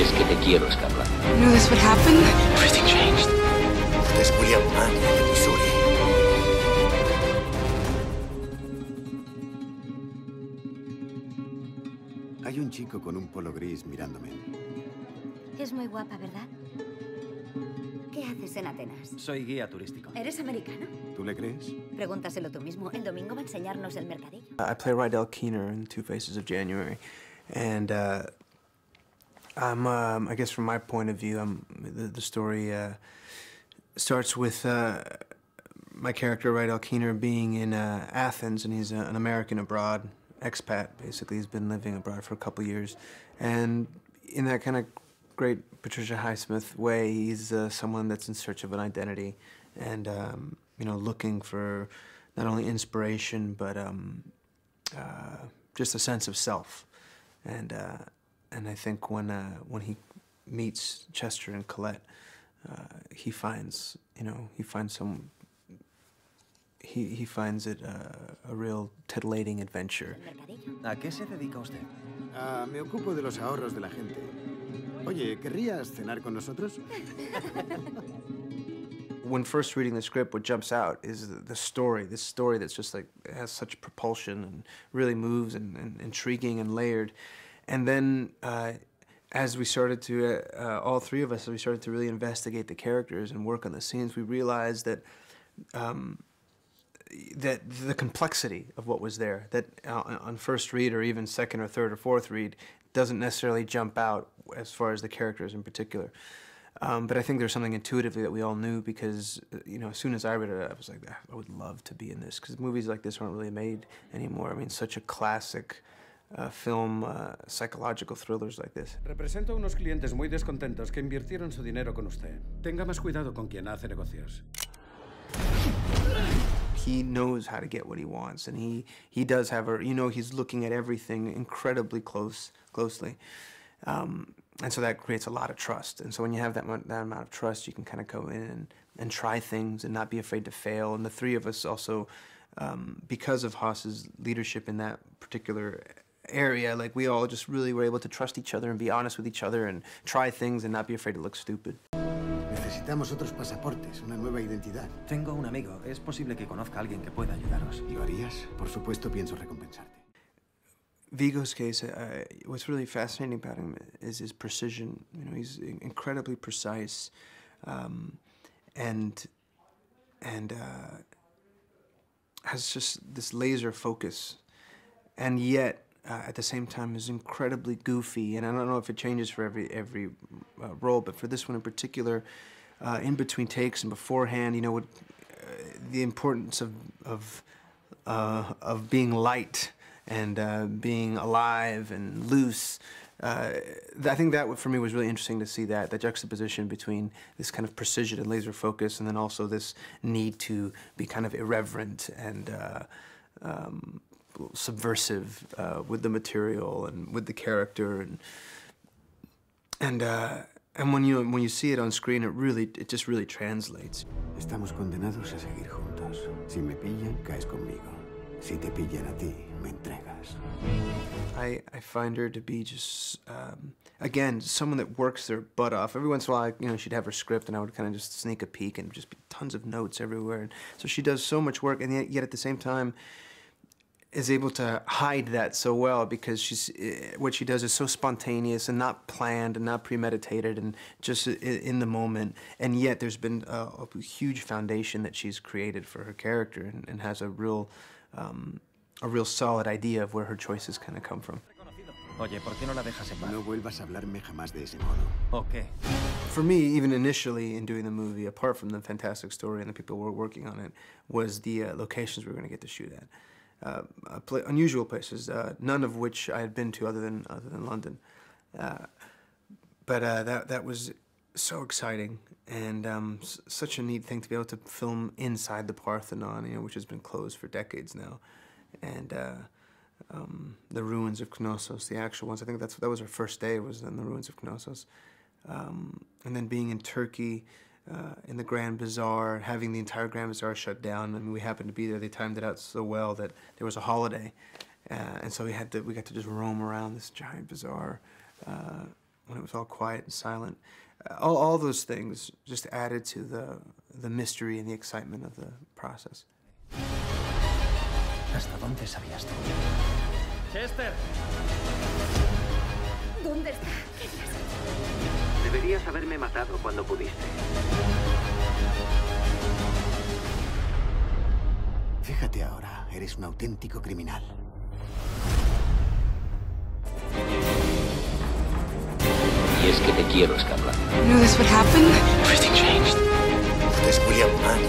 Y es que te quiero escapar. You knew this would happen? Everything changed. Es William Mann, de Missouri. Hay un chico con un polo gris mirándome. Es muy guapa, ¿verdad? ¿Qué haces en Atenas? Soy guía turístico. ¿Eres americano? ¿Tú le crees? Pregúntaselo tú mismo. El domingo va a enseñarnos el mercadillo. I play Rydell Keener in Two Faces of January, and I'm, I guess from my point of view, the story starts with my character Rydell Keener being in Athens, and he's an American abroad, expat basically. He's been living abroad for a couple years, and in that kind of great Patricia Highsmith way, he's someone that's in search of an identity, and you know, looking for not only inspiration but just a sense of self, and I think when he meets Chester and Colette, he finds, you know, he finds it a real titillating adventure. ¿A qué se dedica usted? Me ocupo de los ahorros de la gente. Oye, ¿querrías cenar con nosotros? When first reading the script, what jumps out is the story. This story that's just like has such propulsion and really moves and intriguing and layered. And then as we started to, all three of us, as we started to really investigate the characters and work on the scenes, we realized that that the complexity of what was there, that on first read or even second or third or fourth read, doesn't necessarily jump out as far as the characters in particular. But I think there's something intuitively that we all knew because, you know, as soon as I read it, I was like, I would love to be in this, because movies like this aren't really made anymore. I mean, such a classic film, psychological thrillers like this. Represento a unos clientes muy descontentos que invirtieron su dinero con usted. Tenga más cuidado con quien hace negocios. He knows how to get what he wants, and he does have a, you know, he's looking at everything incredibly closely. And so that creates a lot of trust. And so when you have that amount of trust, you can kind of go in and try things and not be afraid to fail. And the three of us also, because of Haas's leadership in that particular area, like we all just really were able to trust each other and be honest with each other and try things and not be afraid to look stupid. Necesitamos otros pasaportes, una nueva identidad. Tengo un amigo. Es posible que conozca a alguien que pueda ayudaros. ¿Lo harías? Por supuesto, pienso recompensarte. Viggo's case, what's really fascinating about him is his precision. You know, he's incredibly precise, and has just this laser focus, and yet at the same time is incredibly goofy. And I don't know if it changes for every role, but for this one in particular, in between takes and beforehand, you know, the importance of being light and being alive and loose. I think that for me was really interesting to see that juxtaposition between this kind of precision and laser focus, and then also this need to be kind of irreverent and subversive with the material and with the character, and when you see it on screen, it just really translates. Estamos condenados a seguir juntos. Si me pillan, caes conmigo. Si te pillan a ti, me entregas. I find her to be just, again, someone that works their butt off. Every once in a while, you know, she'd have her script, and I would kind of just sneak a peek, and just be tons of notes everywhere. And so she does so much work, and yet at the same time, is able to hide that so well, because what she does is so spontaneous and not planned and not premeditated and just in the moment. And yet there's been a huge foundation that she's created for her character, and has a real solid idea of where her choices kind of come from. Oye, ¿por qué no la dejas en paz? No vuelvas a hablarme jamás de ese modo. Okay. For me, even initially in doing the movie, apart from the fantastic story and the people who were working on it, was the locations we were going to get to shoot at. Unusual places, none of which I had been to other than London. But that was so exciting, and such a neat thing to be able to film inside the Parthenon, you know, which has been closed for decades now, and the ruins of Knossos, the actual ones. I think that was our first day, was in the ruins of Knossos, and then being in Turkey. In the Grand Bazaar, having the entire Grand Bazaar shut down. I mean, we happened to be there. They timed it out so well that there was a holiday, and so we got to just roam around this giant bazaar when it was all quiet and silent. All those things just added to the mystery and the excitement of the process. ¿Hasta dónde sabías tú? ¡Chester! ¿Dónde está? ¿Qué pasa? Deberías haberme matado cuando pudiste. Fíjate ahora, eres un auténtico criminal. Y es que te quiero, Scapla. You knew this would happen? Everything changed. Este es William Mann.